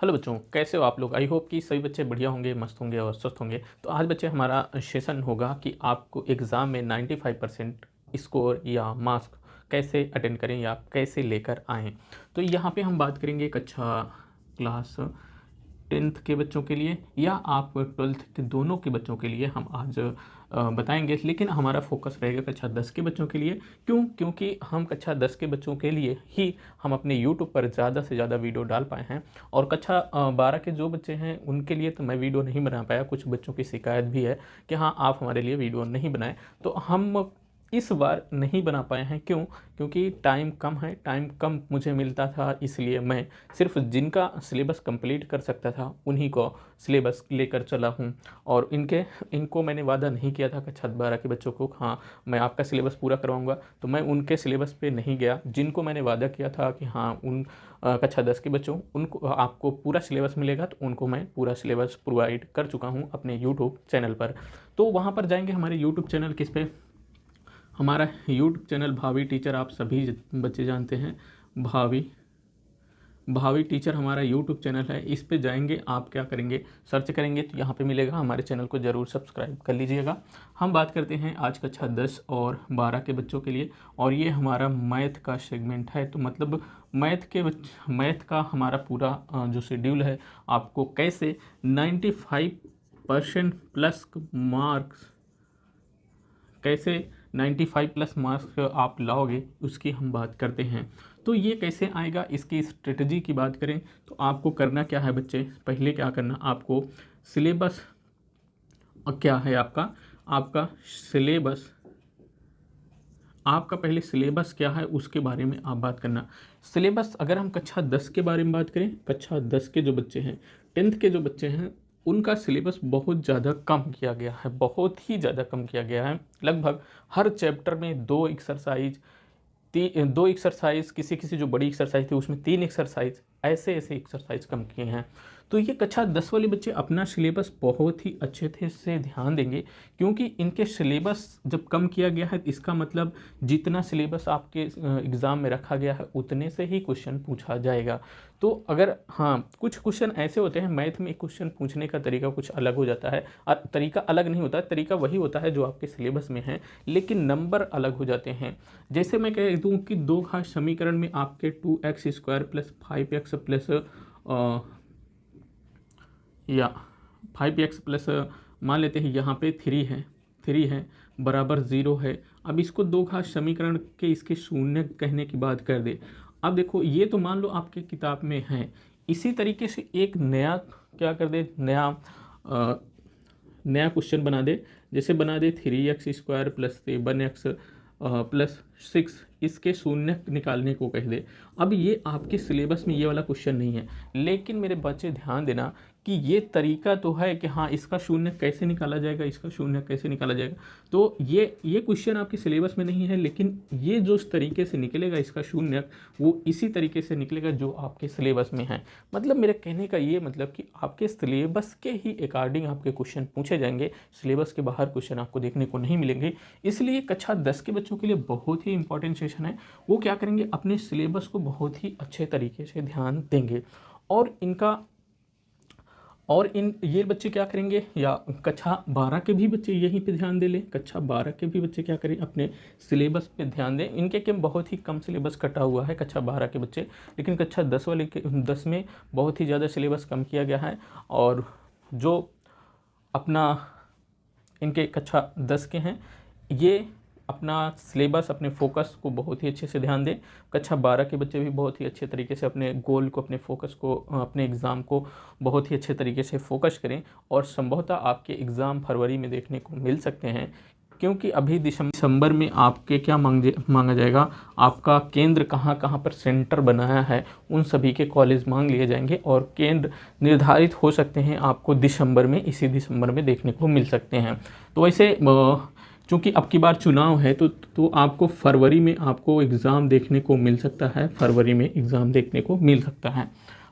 Hello बच्चों, कैसे हो आप लोग। आई होप कि सभी बच्चे बढ़िया होंगे, मस्त होंगे और स्वस्थ होंगे। तो आज बच्चे हमारा सेशन होगा कि आपको एग्ज़ाम में 95% स्कोर या मार्क्स कैसे अटेंड करें या कैसे लेकर आएँ। तो यहाँ पे हम बात करेंगे कक्षा क्लास 10th के बच्चों के लिए या आप 12th के दोनों के बच्चों के लिए हम आज बताएंगे। लेकिन हमारा फोकस रहेगा कक्षा 10 के बच्चों के लिए। क्योंकि हम कक्षा 10 के बच्चों के लिए ही हम अपने यूट्यूब पर ज़्यादा से ज़्यादा वीडियो डाल पाए हैं। और कक्षा 12 के जो बच्चे हैं उनके लिए तो मैं वीडियो नहीं बना पाया। कुछ बच्चों की शिकायत भी है कि हाँ, आप हमारे लिए वीडियो नहीं बनाए। तो हम इस बार नहीं बना पाए हैं। क्योंकि टाइम कम है, टाइम कम मुझे मिलता था, इसलिए मैं सिर्फ जिनका सिलेबस कंप्लीट कर सकता था उन्हीं को सिलेबस लेकर चला हूं। और इनको मैंने वादा नहीं किया था कक्षा 12 के बच्चों को, हाँ मैं आपका सिलेबस पूरा करवाऊंगा। तो मैं उनके सिलेबस पे नहीं गया। जिनको मैंने वादा किया था कि हाँ उन कक्षा 10 के बच्चों उनको आपको पूरा सिलेबस मिलेगा, तो उनको मैं पूरा सिलेबस प्रोवाइड कर चुका हूँ अपने यूट्यूब चैनल पर। तो वहाँ पर जाएंगे। हमारे यूट्यूब चैनल किस पे, हमारा यूट्यूब चैनल भावी टीचर, आप सभी बच्चे जानते हैं। भावी टीचर हमारा यूट्यूब चैनल है। इस पे जाएंगे, आप क्या करेंगे, सर्च करेंगे तो यहाँ पे मिलेगा। हमारे चैनल को ज़रूर सब्सक्राइब कर लीजिएगा। हम बात करते हैं आज कक्षा 10 और 12 के बच्चों के लिए। और ये हमारा मैथ का सेगमेंट है। तो मतलब मैथ का हमारा पूरा जो शेड्यूल है, आपको कैसे 95% प्लस मार्क्स, कैसे 95 प्लस मार्क्स आप लाओगे, उसकी हम बात करते हैं। तो ये कैसे आएगा, इसकी स्ट्रेटजी की बात करें तो आपको करना क्या है बच्चे, पहले क्या करना आपको, सिलेबस क्या है आपका सिलेबस, आपका पहले सिलेबस क्या है उसके बारे में आप बात करना। सिलेबस अगर हम कक्षा 10 के बारे में बात करें, कक्षा 10 के जो बच्चे हैं, 10th के जो बच्चे हैं, उनका सिलेबस बहुत ज़्यादा कम किया गया है, बहुत ही ज़्यादा कम किया गया है। लगभग हर चैप्टर में दो एक्सरसाइज, किसी जो बड़ी एक्सरसाइज थी उसमें 3 एक्सरसाइज, ऐसे एक्सरसाइज कम किए हैं। तो ये कक्षा 10 वाले बच्चे अपना सिलेबस बहुत ही अच्छे से ध्यान देंगे। क्योंकि इनके सिलेबस जब कम किया गया है, इसका मतलब जितना सिलेबस आपके एग्ज़ाम में रखा गया है उतने से ही क्वेश्चन पूछा जाएगा। तो अगर हाँ, कुछ क्वेश्चन ऐसे होते हैं मैथ में, क्वेश्चन पूछने का तरीका कुछ अलग हो जाता है। और तरीका अलग नहीं होता, तरीका वही होता है जो आपके सिलेबस में है, लेकिन नंबर अलग हो जाते हैं। जैसे मैं कह दूँ कि दो घात समीकरण में आपके 2x² प्लस 5x प्लस या 5x प्लस मान लेते हैं यहाँ पे 3 है बराबर 0 है। अब इसको दो घात समीकरण के इसके शून्य कहने की बात कर दे। अब देखो, ये तो मान लो आपके किताब में है। इसी तरीके से एक नया क्या कर दे, नया क्वेश्चन बना दे। जैसे बना दे 3x² प्लस 7x प्लस 6, इसके शून्य निकालने को कह दे। अब ये आपके सिलेबस में ये वाला क्वेश्चन नहीं है, लेकिन मेरे बच्चे ध्यान देना कि ये तरीका तो है कि हाँ इसका शून्य कैसे निकाला जाएगा, इसका शून्य कैसे निकाला जाएगा। तो ये क्वेश्चन आपके सिलेबस में नहीं है, लेकिन ये जो इस तरीके से निकलेगा इसका शून्य, वो इसी तरीके से निकलेगा जो आपके सिलेबस में है। मतलब मेरे कहने का ये मतलब कि आपके सिलेबस के ही अकॉर्डिंग आपके क्वेश्चन पूछे जाएंगे, सिलेबस के बाहर क्वेश्चन आपको देखने को नहीं मिलेंगे। इसलिए कक्षा 10 के बच्चों के लिए बहुत ही इंपॉर्टेंट सेशन है। वो क्या करेंगे, अपने सिलेबस को बहुत ही अच्छे तरीके से ध्यान देंगे। और ये बच्चे क्या करेंगे, या कक्षा 12 के भी बच्चे यहीं पे ध्यान दे लें। कक्षा 12 के भी बच्चे क्या करें, अपने सिलेबस पे ध्यान दें। इनके क्या बहुत ही कम सिलेबस कटा हुआ है कक्षा 12 के बच्चे, लेकिन कक्षा 10 में बहुत ही ज़्यादा सिलेबस कम किया गया है। और जो अपना इनके कक्षा 10 के हैं, ये अपना सिलेबस, अपने फोकस को बहुत ही अच्छे से ध्यान दें। कक्षा 12 के बच्चे भी बहुत ही अच्छे तरीके से अपने गोल को, अपने फोकस को, अपने एग्ज़ाम को बहुत ही अच्छे तरीके से फोकस करें। और संभवतः आपके एग्ज़ाम फरवरी में देखने को मिल सकते हैं। क्योंकि अभी दिसंबर में आपके क्या मांगा जाएगा, आपका केंद्र कहाँ पर सेंटर बनाया है उन सभी के कॉलेज मांग लिए जाएंगे। और केंद्र निर्धारित हो सकते हैं आपको दिसंबर में, इसी दिसंबर में देखने को मिल सकते हैं। तो वैसे चूँकि अब की बार चुनाव है तो आपको फरवरी में आपको एग्ज़ाम देखने को मिल सकता है, फरवरी में एग्ज़ाम देखने को मिल सकता है।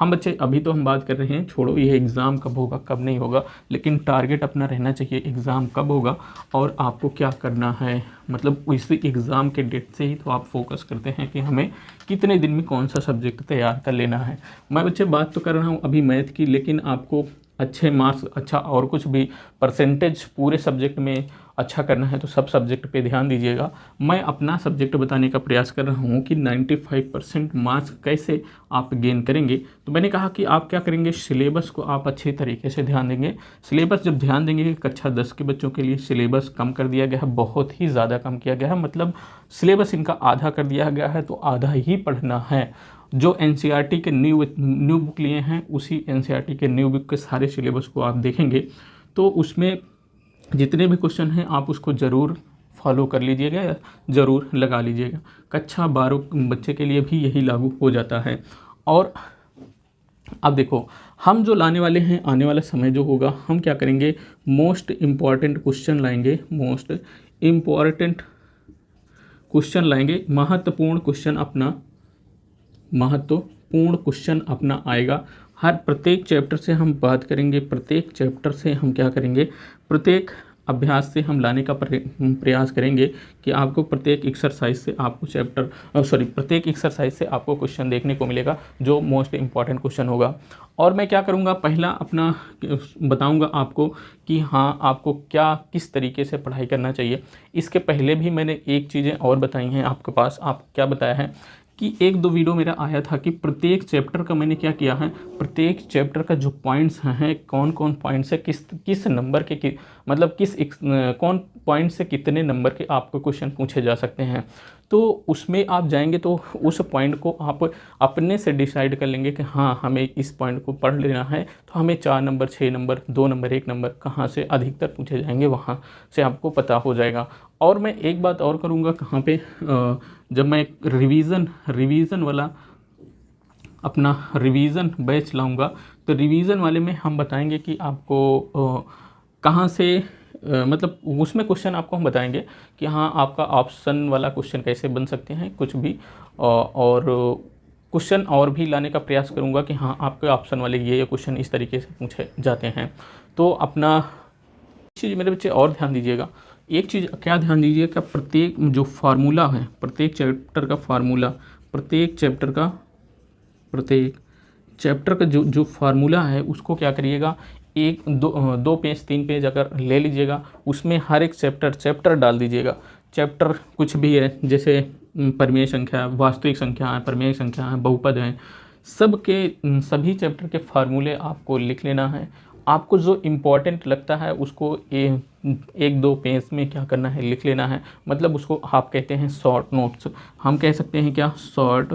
हम बच्चे अभी तो हम बात कर रहे हैं, छोड़ो ये एग्ज़ाम कब होगा कब नहीं होगा, लेकिन टारगेट अपना रहना चाहिए एग्ज़ाम कब होगा और आपको क्या करना है। मतलब इसी एग्ज़ाम के डेट से ही तो आप फोकस करते हैं कि हमें कितने दिन में कौन सा सब्जेक्ट तैयार कर लेना है। मैं बच्चे बात तो कर रहा हूँ अभी मैथ की, लेकिन आपको अच्छे मार्क्स, अच्छा और कुछ भी परसेंटेज पूरे सब्जेक्ट में अच्छा करना है तो सब सब्जेक्ट पे ध्यान दीजिएगा। मैं अपना सब्जेक्ट बताने का प्रयास कर रहा हूँ कि 95% मार्क्स कैसे आप गेन करेंगे। तो मैंने कहा कि आप क्या करेंगे, सिलेबस को आप अच्छे तरीके से ध्यान देंगे। सिलेबस जब ध्यान देंगे कि कक्षा 10 के बच्चों के लिए सिलेबस कम कर दिया गया है, बहुत ही ज़्यादा कम किया गया है, मतलब सिलेबस इनका आधा कर दिया गया है, तो आधा ही पढ़ना है। जो एनसीईआरटी के न्यू बुक लिए हैं, उसी एनसीईआरटी के न्यू बुक के सारे सिलेबस को आप देखेंगे तो उसमें जितने भी क्वेश्चन हैं आप उसको ज़रूर फॉलो कर लीजिएगा या ज़रूर लगा लीजिएगा। कक्षा 12 बच्चे के लिए भी यही लागू हो जाता है। और अब देखो, हम जो लाने वाले हैं, आने वाला समय जो होगा, हम क्या करेंगे, मोस्ट इम्पॉर्टेंट क्वेश्चन लाएंगे, मोस्ट इम्पॉर्टेंट क्वेश्चन लाएंगे, महत्वपूर्ण क्वेश्चन अपना आएगा। हर प्रत्येक चैप्टर से हम बात करेंगे, प्रत्येक चैप्टर से हम क्या करेंगे, प्रत्येक अभ्यास से हम लाने का प्रयास करेंगे कि आपको प्रत्येक एक्सरसाइज से आपको प्रत्येक एक्सरसाइज से आपको क्वेश्चन देखने को मिलेगा जो मोस्ट इम्पॉर्टेंट क्वेश्चन होगा। और मैं क्या करूँगा, पहला अपना बताऊँगा आपको कि हाँ आपको क्या किस तरीके से पढ़ाई करना चाहिए। इसके पहले भी मैंने एक चीज़ें और बताई हैं आपके पास। आप क्या बताया है कि 1-2 वीडियो मेरा आया था कि प्रत्येक चैप्टर का मैंने क्या किया है, प्रत्येक चैप्टर का जो पॉइंट्स हैं, कौन कौन पॉइंट्स है, किस नंबर के मतलब कौन पॉइंट से कितने नंबर के आपको क्वेश्चन पूछे जा सकते हैं। तो उसमें आप जाएंगे तो उस पॉइंट को आप अपने से डिसाइड कर लेंगे कि हाँ हमें इस पॉइंट को पढ़ लेना है, तो हमें 4 नंबर, 6 नंबर, 2 नंबर, 1 नंबर कहाँ से अधिकतर पूछे जाएंगे, वहाँ से आपको पता हो जाएगा। और मैं एक बात और करूँगा, कहाँ पे, जब मैं रिवीज़न वाला अपना रिवीज़न बैच लाऊंगा, तो रिवीज़न वाले में हम बताएंगे कि आपको कहाँ से मतलब उसमें क्वेश्चन आपको हम बताएंगे कि हाँ आपका ऑप्शन वाला क्वेश्चन कैसे बन सकते हैं, कुछ भी और क्वेश्चन और भी लाने का प्रयास करूँगा कि हाँ आपके ऑप्शन वाले ये क्वेश्चन इस तरीके से पूछे जाते हैं। तो अपना चीज़ मेरे बच्चे और ध्यान दीजिएगा, एक चीज़ क्या ध्यान दीजिएगा, प्रत्येक जो फार्मूला है, प्रत्येक चैप्टर का फार्मूला, प्रत्येक चैप्टर का जो फार्मूला है उसको क्या करिएगा, 1-2 पेज 3 पेज अगर ले लीजिएगा, उसमें हर एक चैप्टर डाल दीजिएगा। चैप्टर कुछ भी है, जैसे परिमेय संख्या, वास्तविक संख्या है, परिमेय संख्या है, बहुपद है, सभी चैप्टर के फार्मूले आपको लिख लेना है। आपको जो इम्पोर्टेंट लगता है उसको 1-2 पेज में क्या करना है, लिख लेना है। मतलब उसको आप कहते हैं शॉर्ट नोट्स, हम कह सकते हैं क्या, शॉर्ट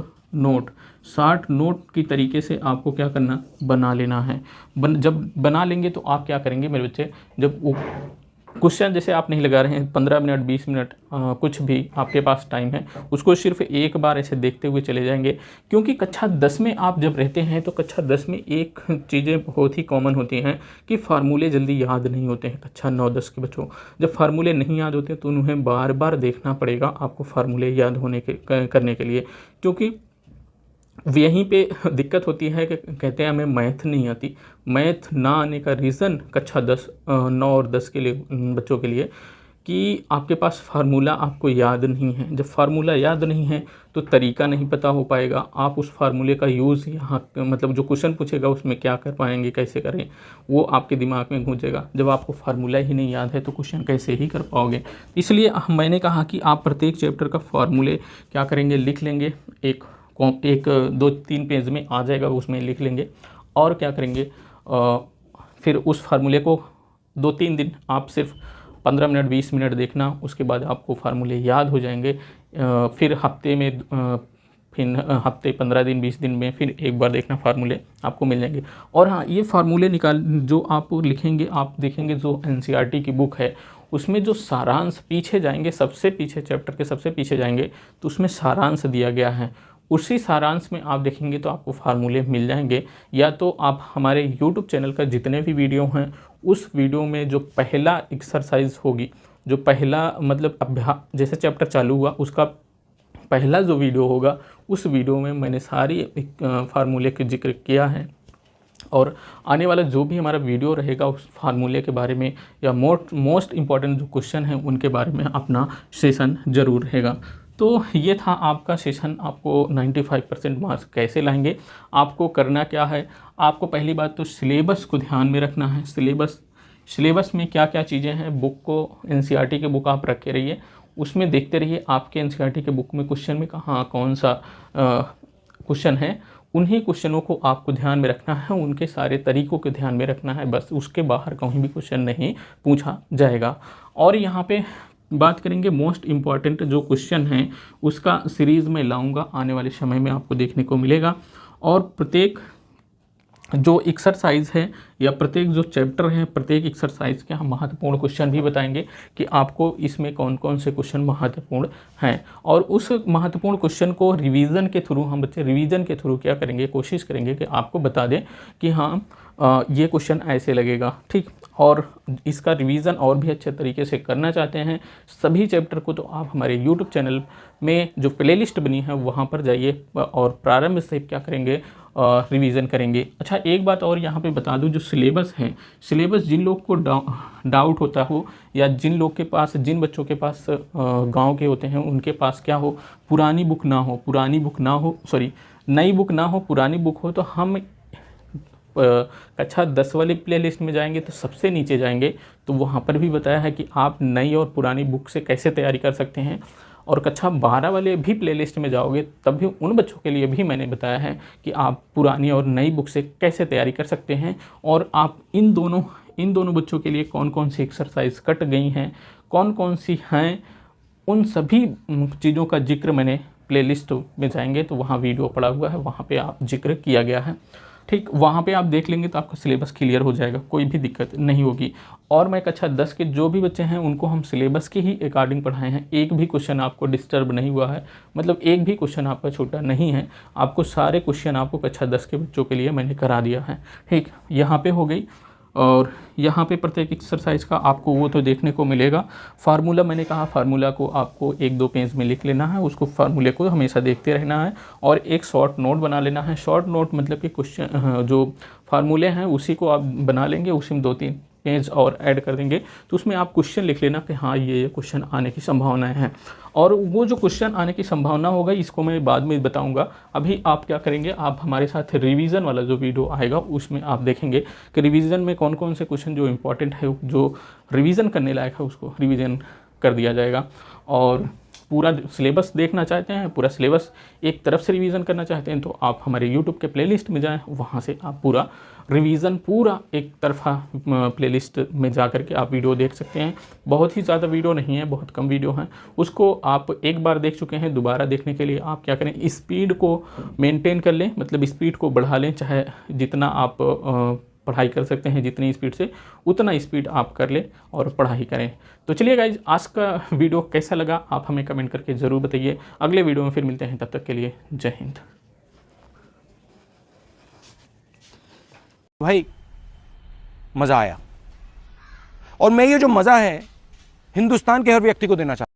नोट की तरीके से आपको क्या करना, बना लेना है। जब बना लेंगे तो आप क्या करेंगे मेरे बच्चे, जब वो क्वेश्चन जैसे आप नहीं लगा रहे हैं 15 मिनट 20 मिनट कुछ भी आपके पास टाइम है, उसको सिर्फ एक बार ऐसे देखते हुए चले जाएंगे। क्योंकि कक्षा 10 में आप जब रहते हैं तो कक्षा 10 में एक चीज़ें बहुत ही कॉमन होती हैं कि फार्मूले जल्दी याद नहीं होते हैं। कक्षा 9-10 के बच्चों जब फार्मूले नहीं याद होते तो उन्हें बार बार देखना पड़ेगा आपको फार्मूले याद करने के लिए, क्योंकि यहीं पे दिक्कत होती है कि कहते हैं हमें मैथ नहीं आती। मैथ ना आने का रीज़न कक्षा 9 और 10 के लिए बच्चों के लिए कि आपके पास फार्मूला आपको याद नहीं है। जब फार्मूला याद नहीं है तो तरीका नहीं पता हो पाएगा, आप उस फार्मूले का यूज़ यहाँ मतलब जो क्वेश्चन पूछेगा उसमें क्या कर पाएंगे, कैसे करें, वो आपके दिमाग में गूंजेगा। जब आपको फार्मूला ही नहीं याद है तो क्वेश्चन कैसे ही कर पाओगे। इसलिए मैंने कहा कि आप प्रत्येक चैप्टर का फार्मूले क्या करेंगे, लिख लेंगे, एक 2-3 पेज में आ जाएगा, उसमें लिख लेंगे। और क्या करेंगे, फिर उस फार्मूले को 2-3 दिन आप सिर्फ 15 मिनट 20 मिनट देखना, उसके बाद आपको फार्मूले याद हो जाएंगे। फिर हफ्ते 15 दिन 20 दिन में फिर एक बार देखना, फार्मूले आपको मिल जाएंगे। और हाँ, ये फार्मूले जो आप लिखेंगे, आप देखेंगे जो एनसीईआरटी की बुक है उसमें जो सारांश पीछे जाएंगे, सबसे पीछे चैप्टर के सबसे पीछे जाएंगे तो उसमें सारांश दिया गया है। उसी सारांश में आप देखेंगे तो आपको फार्मूले मिल जाएंगे। या तो आप हमारे यूट्यूब चैनल का जितने भी वीडियो हैं उस वीडियो में जो पहला एक्सरसाइज होगी, जो पहला मतलब अभ्यास, जैसे चैप्टर चालू हुआ उसका पहला जो वीडियो होगा उस वीडियो में मैंने सारी फार्मूले का जिक्र किया है, और आने वाला जो भी हमारा वीडियो रहेगा उस फार्मूले के बारे में या मोस्ट इम्पॉर्टेंट जो क्वेश्चन हैं उनके बारे में अपना सेशन ज़रूर रहेगा। तो ये था आपका सेशन। आपको 95% मार्क्स कैसे लाएंगे, आपको करना क्या है, आपको पहली बात तो सिलेबस को ध्यान में रखना है। सिलेबस में क्या क्या चीज़ें हैं, बुक को एनसीईआरटी की बुक आप रखे रहिए, उसमें देखते रहिए आपके एनसीईआरटी के बुक में क्वेश्चन में कहाँ कौन सा क्वेश्चन है, उन्हीं क्वेश्चनों को आपको ध्यान में रखना है, उनके सारे तरीक़ों को ध्यान में रखना है, बस उसके बाहर कहीं भी क्वेश्चन नहीं पूछा जाएगा। और यहाँ पे बात करेंगे मोस्ट इम्पॉर्टेंट जो क्वेश्चन हैं उसका सीरीज़ में लाऊंगा, आने वाले समय में आपको देखने को मिलेगा। और प्रत्येक जो एक्सरसाइज है या प्रत्येक जो चैप्टर है, प्रत्येक एक्सरसाइज के हम महत्वपूर्ण क्वेश्चन भी बताएंगे कि आपको इसमें कौन कौन से क्वेश्चन महत्वपूर्ण हैं। और उस महत्वपूर्ण क्वेश्चन को रिवीजन के थ्रू हम बच्चे रिवीजन के थ्रू क्या करेंगे, कोशिश करेंगे कि आपको बता दें कि हाँ ये क्वेश्चन ऐसे लगेगा, ठीक। और इसका रिवीजन और भी अच्छे तरीके से करना चाहते हैं सभी चैप्टर को, तो आप हमारे यूट्यूब चैनल में जो प्लेलिस्ट बनी है वहाँ पर जाइए और प्रारंभ से क्या करेंगे, रिवीजन करेंगे। अच्छा, एक बात और यहाँ पे बता दूँ, जो सिलेबस है, सिलेबस जिन लोग को डाउट होता हो या जिन लोग के पास, जिन बच्चों के पास गांव के होते हैं उनके पास क्या हो, पुरानी बुक ना हो, नई बुक ना हो, पुरानी बुक हो, तो हम कक्षा 10 वाली प्लेलिस्ट में जाएंगे तो सबसे नीचे जाएंगे तो वहाँ पर भी बताया है कि आप नई और पुरानी बुक से कैसे तैयारी कर सकते हैं। और कक्षा 12 वाले भी प्लेलिस्ट में जाओगे तब भी उन बच्चों के लिए भी मैंने बताया है कि आप पुरानी और नई बुक से कैसे तैयारी कर सकते हैं, और आप इन दोनों बच्चों के लिए कौन कौन सी एक्सरसाइज कट गई हैं, कौन कौन सी हैं, उन सभी चीज़ों का जिक्र मैंने प्लेलिस्ट में जाएंगे तो वहाँ वीडियो पड़ा हुआ है, वहाँ पे आप जिक्र किया गया है, ठीक। वहाँ पे आप देख लेंगे तो आपका सिलेबस क्लियर हो जाएगा, कोई भी दिक्कत नहीं होगी। और मैं कक्षा 10 के जो भी बच्चे हैं उनको हम सिलेबस के ही अकॉर्डिंग पढ़ाए हैं, एक भी क्वेश्चन आपको डिस्टर्ब नहीं हुआ है, मतलब एक भी क्वेश्चन आपका छोटा नहीं है, आपको सारे क्वेश्चन आपको कक्षा 10 के बच्चों के लिए मैंने करा दिया है, ठीक। यहाँ पे हो गई। और यहाँ पे प्रत्येक एक्सरसाइज का आपको वो तो देखने को मिलेगा। फार्मूला मैंने कहा, फार्मूला को आपको 1-2 पेज में लिख लेना है, उसको फार्मूले को हमेशा देखते रहना है और एक शॉर्ट नोट बना लेना है। शॉर्ट नोट मतलब कि क्वेश्चन जो फार्मूले हैं उसी को आप बना लेंगे, उसी में 2-3 पेज और ऐड कर देंगे तो उसमें आप क्वेश्चन लिख लेना कि हाँ ये क्वेश्चन आने की संभावनाएं हैं। और वो जो क्वेश्चन आने की संभावना होगा इसको मैं बाद में बताऊंगा। अभी आप क्या करेंगे, आप हमारे साथ रिवीजन वाला जो वीडियो आएगा उसमें आप देखेंगे कि रिवीजन में कौन कौन से क्वेश्चन जो इम्पोर्टेंट है, जो रिवीजन करने लायक है, उसको रिवीजन कर दिया जाएगा। और पूरा सिलेबस देखना चाहते हैं, पूरा सिलेबस एक तरफ से रिवीजन करना चाहते हैं तो आप हमारे यूट्यूब के प्लेलिस्ट में जाएं, वहाँ से आप पूरा रिवीजन पूरा एक तरफा प्लेलिस्ट में जा कर के आप वीडियो देख सकते हैं। बहुत ही ज़्यादा वीडियो नहीं है, बहुत कम वीडियो हैं, उसको आप एक बार देख चुके हैं, दोबारा देखने के लिए आप क्या करें, स्पीड को मेंटेन कर लें, मतलब स्पीड को बढ़ा लें, चाहे जितना आप पढ़ाई कर सकते हैं जितनी स्पीड से उतना स्पीड आप कर लें और पढ़ाई करें। तो चलिए गाइज, आज का वीडियो कैसा लगा आप हमें कमेंट करके ज़रूर बताइए। अगले वीडियो में फिर मिलते हैं, तब तक के लिए जय हिंद। भाई मज़ा आया, और मैं ये जो मज़ा है हिंदुस्तान के हर व्यक्ति को देना चाहता हूं।